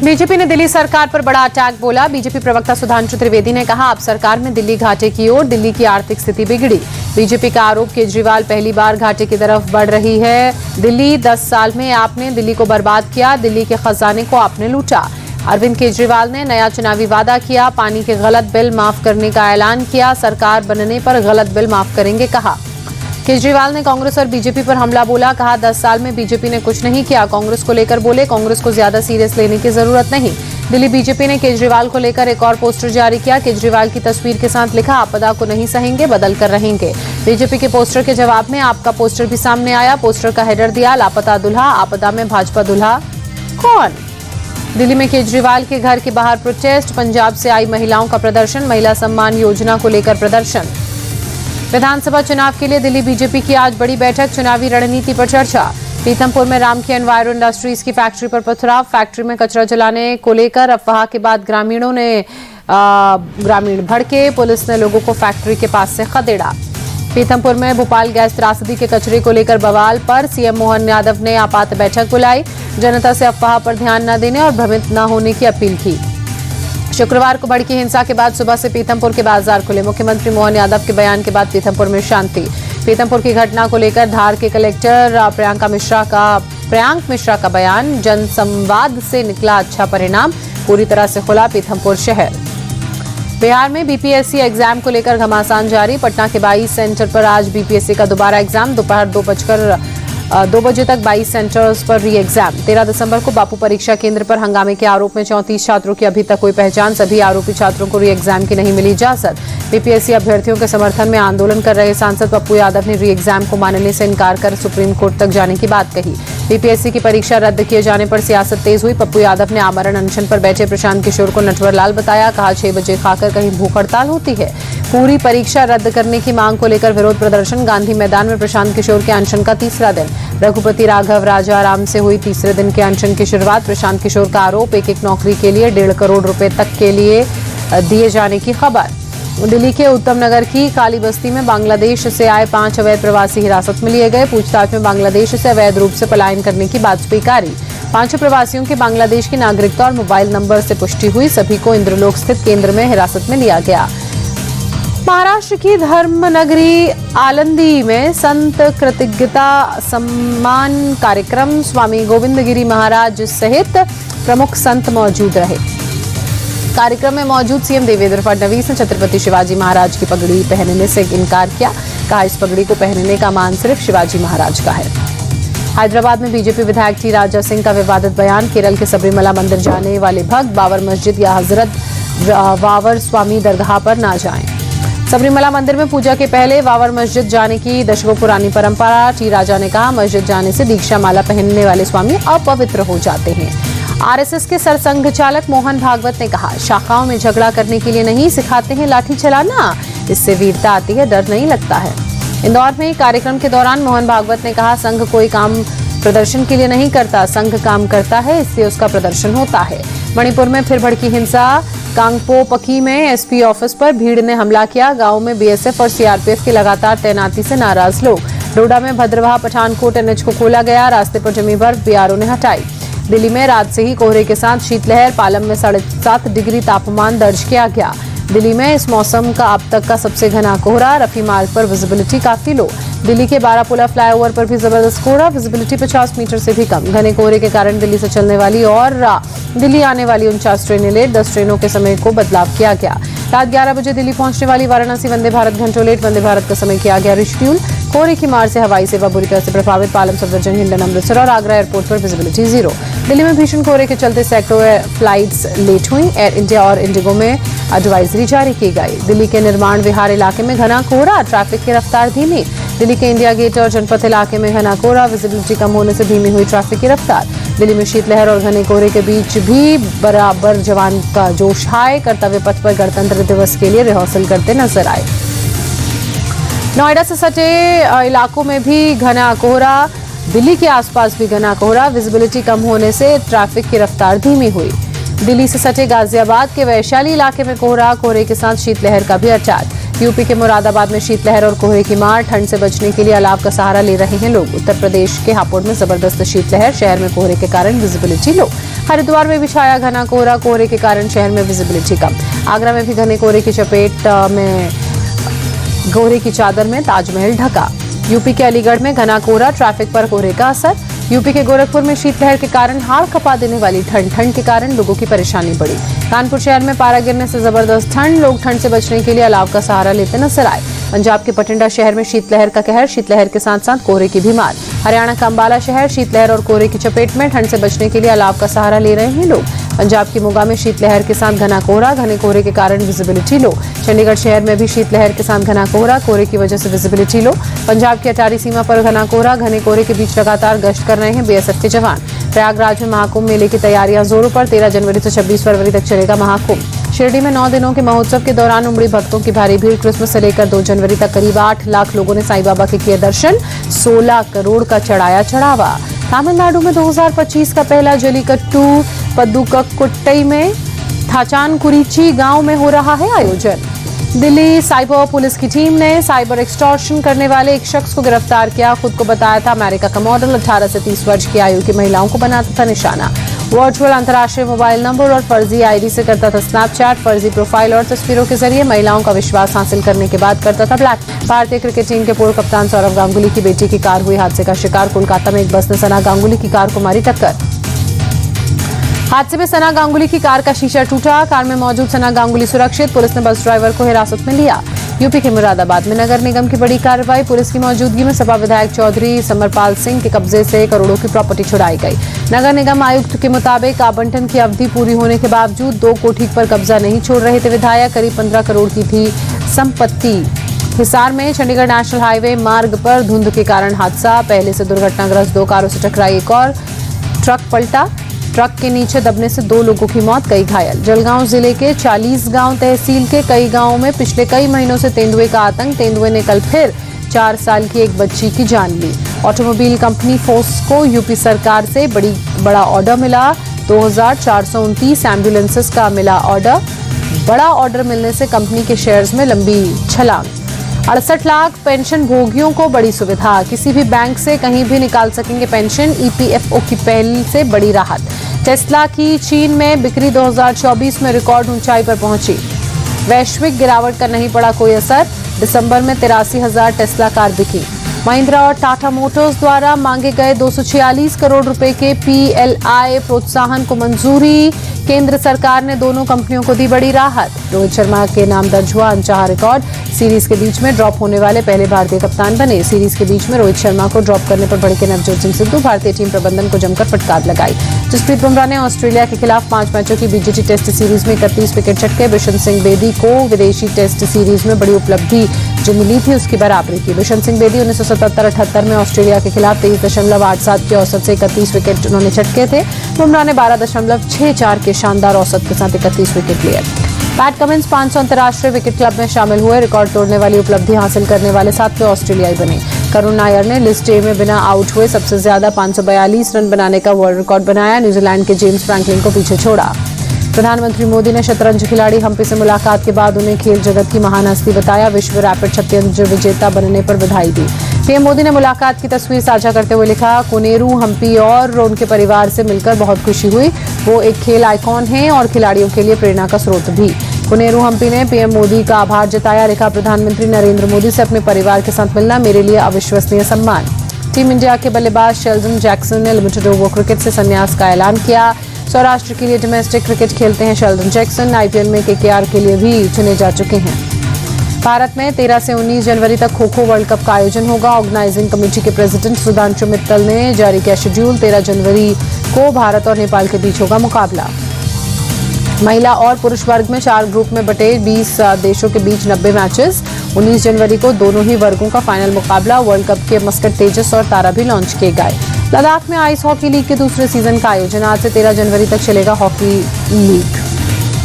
BJP ने दिल्ली सरकार पर बड़ा अटैक बोला। बीजेपी प्रवक्ता सुधांशु त्रिवेदी ने कहा, अब सरकार में दिल्ली घाटे की ओर, दिल्ली की आर्थिक स्थिति बिगड़ी। बीजेपी का आरोप, केजरीवाल पहली बार घाटे की तरफ बढ़ रही है। दिल्ली 10 साल में आपने दिल्ली को बर्बाद किया, दिल्ली के खजाने को आपने लूटा। अरविंद केजरीवाल ने नया चुनावी वादा किया, पानी के गलत बिल माफ करने का ऐलान किया, सरकार बनने पर गलत बिल माफ करेंगे कहा। केजरीवाल ने कांग्रेस और बीजेपी पर हमला बोला, कहा 10 साल में बीजेपी ने कुछ नहीं किया। कांग्रेस को लेकर बोले, कांग्रेस को ज्यादा सीरियस लेने की जरूरत नहीं। दिल्ली बीजेपी ने केजरीवाल को लेकर एक और पोस्टर जारी किया। केजरीवाल की तस्वीर के साथ लिखा, आपदा को नहीं सहेंगे, बदल कर रहेंगे। बीजेपी के पोस्टर के जवाब में आपका पोस्टर भी सामने आया। पोस्टर का हेडर दिया, लापता दुल्हा, आपदा में भाजपा दुल्हा कौन। दिल्ली में केजरीवाल के घर के बाहर प्रोटेस्ट, पंजाब से आई महिलाओं का प्रदर्शन, महिला सम्मान योजना को लेकर प्रदर्शन। विधानसभा चुनाव के लिए दिल्ली बीजेपी की आज बड़ी बैठक, चुनावी रणनीति पर चर्चा। पीथमपुर में रामकी एनवायरो इंडस्ट्रीज की फैक्ट्री पर पथराव, फैक्ट्री में कचरा जलाने को लेकर अफवाह के बाद ग्रामीण भड़के, पुलिस ने लोगों को फैक्ट्री के पास से खदेड़ा। पीथमपुर में भोपाल गैस त्रासदी के कचरे को लेकर बवाल पर सीएम मोहन यादव ने आपात बैठक बुलाई, जनता से अफवाह पर ध्यान न देने और भ्रमित न होने की अपील की। शुक्रवार को भड़की हिंसा के बाद सुबह से पीथमपुर के बाजार खुले, मुख्यमंत्री मोहन यादव के बयान के बाद पीथमपुर में शांति। पीथमपुर की घटना को लेकर धार के कलेक्टर प्रियांक मिश्रा का बयान, जनसंवाद से निकला अच्छा परिणाम, पूरी तरह से खुला पीथमपुर शहर। बिहार में बीपीएससी एग्जाम को लेकर घमासान जारी, पटना के 22 सेंटर पर आज बीपीएससी का दोबारा एग्जाम, दोपहर 2 बजे तक 22 सेंटर्स पर री एग्जाम। 13 दिसंबर को बापू परीक्षा केंद्र पर हंगामे के आरोप में 34 छात्रों की अभी तक कोई पहचान, सभी आरोपी छात्रों को री एग्जाम की नहीं मिली इजाजत। बीपीएससी अभ्यर्थियों के समर्थन में आंदोलन कर रहे सांसद पप्पू यादव ने री एग्जाम को मानने से इनकार कर सुप्रीम कोर्ट तक जाने की बात कही। बीपीएससी की परीक्षा रद्द किए जाने पर सियासत तेज हुई। पप्पू यादव ने आमरण अनशन पर बैठे प्रशांत किशोर को नटवरलाल बताया, कहा 6 बजे खाकर कहीं भूख हड़ताल होती है। पूरी परीक्षा रद्द करने की मांग को लेकर विरोध प्रदर्शन, गांधी मैदान में प्रशांत किशोर के अनशन का तीसरा दिन। रघुपति राघव राजाराम से हुई तीसरे दिन के अनशन की शुरुआत। प्रशांत किशोर का आरोप, एक नौकरी के लिए 1.5 करोड़ रुपए तक के लिए दिए जाने की खबर। दिल्ली के उत्तम नगर की काली बस्ती में बांग्लादेश से आए 5 अवैध प्रवासी हिरासत में लिए गए, पूछताछ में बांग्लादेश से अवैध रूप से पलायन करने की बात स्वीकारी। 5 प्रवासियों के बांग्लादेश की नागरिकता और मोबाइल नंबर से पुष्टि हुई, सभी को इंद्रलोक स्थित केंद्र में हिरासत में लिया गया। महाराष्ट्र की धर्मनगरी आलंदी में संत कृतज्ञता सम्मान कार्यक्रम, स्वामी गोविंद गिरी महाराज सहित प्रमुख संत मौजूद रहे। कार्यक्रम में मौजूद सीएम देवेंद्र फडणवीस ने छत्रपति शिवाजी महाराज की पगड़ी पहनने से इनकार किया, कहा इस पगड़ी को पहनने का मान सिर्फ शिवाजी महाराज का है। हैदराबाद में बीजेपी विधायक टी राजा सिंह का विवादित बयान, केरल के सबरीमला मंदिर जाने वाले भक्त बाबर मस्जिद या हजरत वावर स्वामी दरगाह पर ना जाएं। सबरीमला मंदिर में पूजा के पहले वावर मस्जिद जाने की दशकों पुरानी परंपरा। टी राजा ने कहा, मस्जिद जाने से दीक्षा माला पहनने वाले स्वामी अपवित्र हो जाते हैं। आरएसएस के सरसंघ चालक मोहन भागवत ने कहा, शाखाओं में झगड़ा करने के लिए नहीं, सिखाते हैं लाठी चलाना, इससे वीरता आती है, डर नहीं लगता है। इंदौर में कार्यक्रम के दौरान मोहन भागवत ने कहा, संघ कोई काम प्रदर्शन के लिए नहीं करता, संघ काम करता है, इसलिए उसका प्रदर्शन होता है। मणिपुर में फिर भड़की हिंसा, कांगपो पकी में एसपी ऑफिस पर भीड़ ने हमला किया, गांव में बीएसएफ और सीआरपीएफ की लगातार तैनाती से नाराज लोग। डोडा में भद्रवाह पठानकोट एनएच को खोला गया, रास्ते पर जमी बर्फ बीआरओ ने हटाई। दिल्ली में रात से ही कोहरे के साथ शीतलहर, पालम में 7.5 डिग्री तापमान दर्ज किया गया। दिल्ली में इस मौसम का अब तक का सबसे घना कोहरा, रफी मार्ग पर विजिबिलिटी काफी लो। दिल्ली के बारापुला फ्लाईओवर पर भी जबरदस्त कोहरा, विजिबिलिटी 50 मीटर से भी कम। घने कोहरे के कारण दिल्ली से चलने वाली और दिल्ली आने वाली 49 ट्रेनें लेट, 10 ट्रेनों के समय को बदलाव किया गया। रात 11 बजे दिल्ली पहुंचने वाली वाराणसी वंदे भारत घंटों लेट, वंदे भारत का समय किया गया रिशेड्यूल। कोहरे की मार से हवाई सेवा बुरी तरह से प्रभावित, पालम सफदरजंग हिंडन अमृतसर और आगरा एयरपोर्ट पर विजिबिलिटी 0। दिल्ली में भीषण कोहरे के चलते सैकड़ों फ्लाइट्स लेट हुई, एयर इंडिया और इंडिगो में एडवाइजरी जारी की गई। दिल्ली के निर्माण विहार इलाके में घना कोहरा, ट्रैफिक की रफ्तार धीमी। दिल्ली के इंडिया गेट और जनपथ इलाके में घना कोहरा, विजिबिलिटी कम होने से धीमी हुई ट्रैफिक की रफ्तार। दिल्ली में शीतलहर और घने कोहरे के बीच भी बराबर जवान का जोश हाय, कर्तव्य पथ पर गणतंत्र दिवस के लिए रिहर्सल करते नजर आए। नोएडा से सटे इलाकों में भी घना कोहरा, दिल्ली के आसपास भी घना कोहरा, विजिबिलिटी कम होने से ट्रैफिक की रफ्तार धीमी हुई। दिल्ली से सटे गाजियाबाद के वैशाली इलाके में कोहरा, कोहरे के साथ शीतलहर का भी अटैक। यूपी के मुरादाबाद में शीतलहर और कोहरे की मार, ठंड से बचने के लिए अलाव का सहारा ले रहे हैं लोग। उत्तर प्रदेश के हापुड़ में जबरदस्त शीतलहर, शहर में कोहरे के कारण विजिबिलिटी लो। हरिद्वार में भी छाया घना कोहरा, कोहरे के कारण शहर में विजिबिलिटी कम। आगरा में भी घने कोहरे की चपेट में कोहरे की चादर में ताजमहल ढका। यूपी के अलीगढ़ में घना कोहरा, ट्रैफिक पर कोहरे का असर। यूपी के गोरखपुर में शीतलहर के कारण हाड़ कपा देने वाली ठंड के कारण लोगों की परेशानी बढ़ी। कानपुर शहर में पारा गिरने से जबरदस्त ठंड, लोग ठंड से बचने के लिए अलाव का सहारा लेते नजर आए। पंजाब के बठिंडा शहर में शीतलहर का कहर, शीतलहर के साथ साथ कोहरे की भी मार। हरियाणा का अंबाला शहर शीतलहर और कोहरे की चपेट में, ठंड से बचने के लिए अलाव का सहारा ले रहे हैं लोग। पंजाब की मोगा में शीतलहर के साथ घना कोहरा, घने कोहरे के कारण विजिबिलिटी लो। चंडीगढ़ शहर में भी शीतलहर के साथ घना कोहरा, कोहरे की वजह से विजिबिलिटी लो। पंजाब की अटारी सीमा पर घना कोहरा, घने कोहरे के बीच लगातार गश्त कर रहे हैं बीएसएफ के जवान। प्रयागराज में महाकुंभ मेले की तैयारियां जोरों पर, 13 जनवरी से 26 फरवरी तक चलेगा महाकुंभ। शिरडी में 9 दिनों के महोत्सव के दौरान उमड़ी भक्तों की भारी भीड़। क्रिसमस से लेकर 2 जनवरी तक करीब 8 लाख लोगों ने साईं बाबा के किए दर्शन, 16 करोड़ का चढ़ाया चढ़ावा। तमिलनाडु में 2025 का पहला जल्लीकट्टू पद्दुकट्टई में थाचानकुरिची गांव में हो रहा है आयोजन। दिल्ली साइबर पुलिस की टीम ने साइबर एक्सटॉर्शन करने वाले एक शख्स को गिरफ्तार किया। खुद को बताया था अमेरिका का मॉडल, 18 से 30 वर्ष की आयु की महिलाओं को बनाता था निशाना। वर्चुअल अंतर्राष्ट्रीय मोबाइल नंबर और फर्जी आईडी से करता था स्नैपचैट, फर्जी प्रोफाइल और तस्वीरों के जरिए महिलाओं का विश्वास हासिल करने के बाद करता था ब्लैक। भारतीय क्रिकेट टीम के पूर्व कप्तान सौरव गांगुली की बेटी की कार हुई हादसे का शिकार। कोलकाता में एक बस ने सना गांगुली की कार को मारी टक्कर। हादसे में सना गांगुली की कार का शीशा टूटा, कार में मौजूद सना गांगुली सुरक्षित, पुलिस ने बस ड्राइवर को हिरासत में लिया। यूपी के मुरादाबाद में नगर निगम की बड़ी कार्रवाई, पुलिस की मौजूदगी में सपा विधायक चौधरी समरपाल सिंह के कब्जे से करोड़ों की प्रॉपर्टी छुड़ाई गई। नगर निगम आयुक्त के मुताबिक आवंटन की अवधि पूरी होने के बावजूद 2 कोठी पर कब्जा नहीं छोड़ रहे थे विधायक। करीब 15 करोड़ की थी संपत्ति। हिसार में चंडीगढ़ नेशनल हाईवे मार्ग पर धुंध के कारण हादसा, पहले से दुर्घटनाग्रस्त 2 कारों से टकराई एक और ट्रक पलटा। ट्रक के नीचे दबने से 2 लोगों की मौत, कई घायल। जलगांव जिले के 40 गांव तहसील के कई गांवों में पिछले कई महीनों से तेंदुए का आतंक। तेंदुए ने कल फिर 4 साल की एक बच्ची की जान ली। ऑटोमोबाइल कंपनी फोर्स को यूपी सरकार से बड़ा ऑर्डर मिला। 2429 एम्बुलेंसेस का मिला ऑर्डर। बड़ा ऑर्डर मिलने से कंपनी के शेयर्स में लंबी छलांग। 68 लाख पेंशन भोगियों को बड़ी सुविधा, किसी भी बैंक से कहीं भी निकाल सकेंगे पेंशन। ईपीएफओ की पहल से बड़ी राहत। टेस्ला की चीन में बिक्री 2024 में रिकॉर्ड ऊंचाई पर पहुंची। वैश्विक गिरावट का नहीं पड़ा कोई असर, दिसंबर में 83,000 टेस्ला कार बिकी। महिंद्रा और टाटा मोटर्स द्वारा मांगे गए 246 करोड़ रुपए के पीएलआई प्रोत्साहन को मंजूरी। केंद्र सरकार ने दोनों कंपनियों को दी बड़ी राहत। रोहित शर्मा के नाम दर्ज हुआ अनचाहा रिकॉर्ड, सीरीज के बीच में ड्रॉप होने वाले पहले भारतीय कप्तान बने। सीरीज के बीच में रोहित शर्मा को ड्रॉप करने पर भड़के नवजोत सिंह सिद्धू, भारतीय टीम प्रबंधन को जमकर फटकार लगाई। जसप्रीत बुमराह ने ऑस्ट्रेलिया के खिलाफ 5 मैचों की बीजीटी टेस्ट सीरीज में 31 विकेट झटके। बिशन सिंह बेदी को विदेशी टेस्ट सीरीज में बड़ी उपलब्धि जो मिली थी उसकी बराबरी की। बिशन सिंह बेदी 1977-78 में ऑस्ट्रेलिया के खिलाफ 23.87 की औसत से 31 विकेट उन्होंने झटके थे। बुमराह ने 12.64 के शानदार औसत के साथ 31 विकेट लिए। पैट कमिंस 500 अंतर्राष्ट्रीय विकेट क्लब में शामिल हुए, रिकॉर्ड तोड़ने वाली उपलब्धि हासिल करने वाले 7वें ऑस्ट्रेलियाई बने। करुण नायर ने लिस्ट ए में बिना आउट हुए सबसे ज्यादा 542 रन बनाने का वर्ल्ड रिकॉर्ड बनाया। न्यूजीलैंड के जेम्स फ्रैंकलिन को पीछे छोड़ा। प्रधानमंत्री मोदी ने शतरंज खिलाड़ी हम्पी से मुलाकात के बाद उन्हें खेल जगत की महान हस्ती बताया। विश्व रैपिड शतरंज विजेता बनने पर बधाई दी। पीएम मोदी ने मुलाकात की तस्वीर साझा करते हुए लिखा, कोनेरू हम्पी और उनके परिवार से मिलकर बहुत खुशी हुई। वो एक खेल आइकॉन हैं और खिलाड़ियों के लिए प्रेरणा का स्रोत भी। कोनेरू हम्पी ने पीएम मोदी का आभार जताया। लिखा, प्रधानमंत्री नरेंद्र मोदी से अपने परिवार के साथ मिलना मेरे लिए अविश्वसनीय सम्मान। टीम इंडिया के बल्लेबाज शेल्डन जैक्सन ने लिमिटेड ओवर क्रिकेट से संन्यास का ऐलान किया। सौराष्ट्र के लिए डोमेस्टिक क्रिकेट खेलते हैं शेल्डन जैक्सन। आईपीएल में केकेआर के लिए भी चुने जा चुके हैं। भारत में 13 से 19 जनवरी तक खो खो वर्ल्ड कप का आयोजन होगा। ऑर्गेनाइजिंग कमेटी के प्रेसिडेंट सुधांशु मित्तल ने जारी किया शेड्यूल। 13 जनवरी को भारत और नेपाल के बीच होगा मुकाबला। महिला और पुरुष वर्ग में 4 ग्रुप में बटे 20 देशों के बीच 90 मैचेस। 19 जनवरी को दोनों ही वर्गों का फाइनल मुकाबला। वर्ल्ड कप के मस्कट तेजस और तारा भी लॉन्च किए गए। लद्दाख में आइस हॉकी लीग के दूसरे सीजन का आयोजन आज से 13 जनवरी तक चलेगा हॉकी लीग।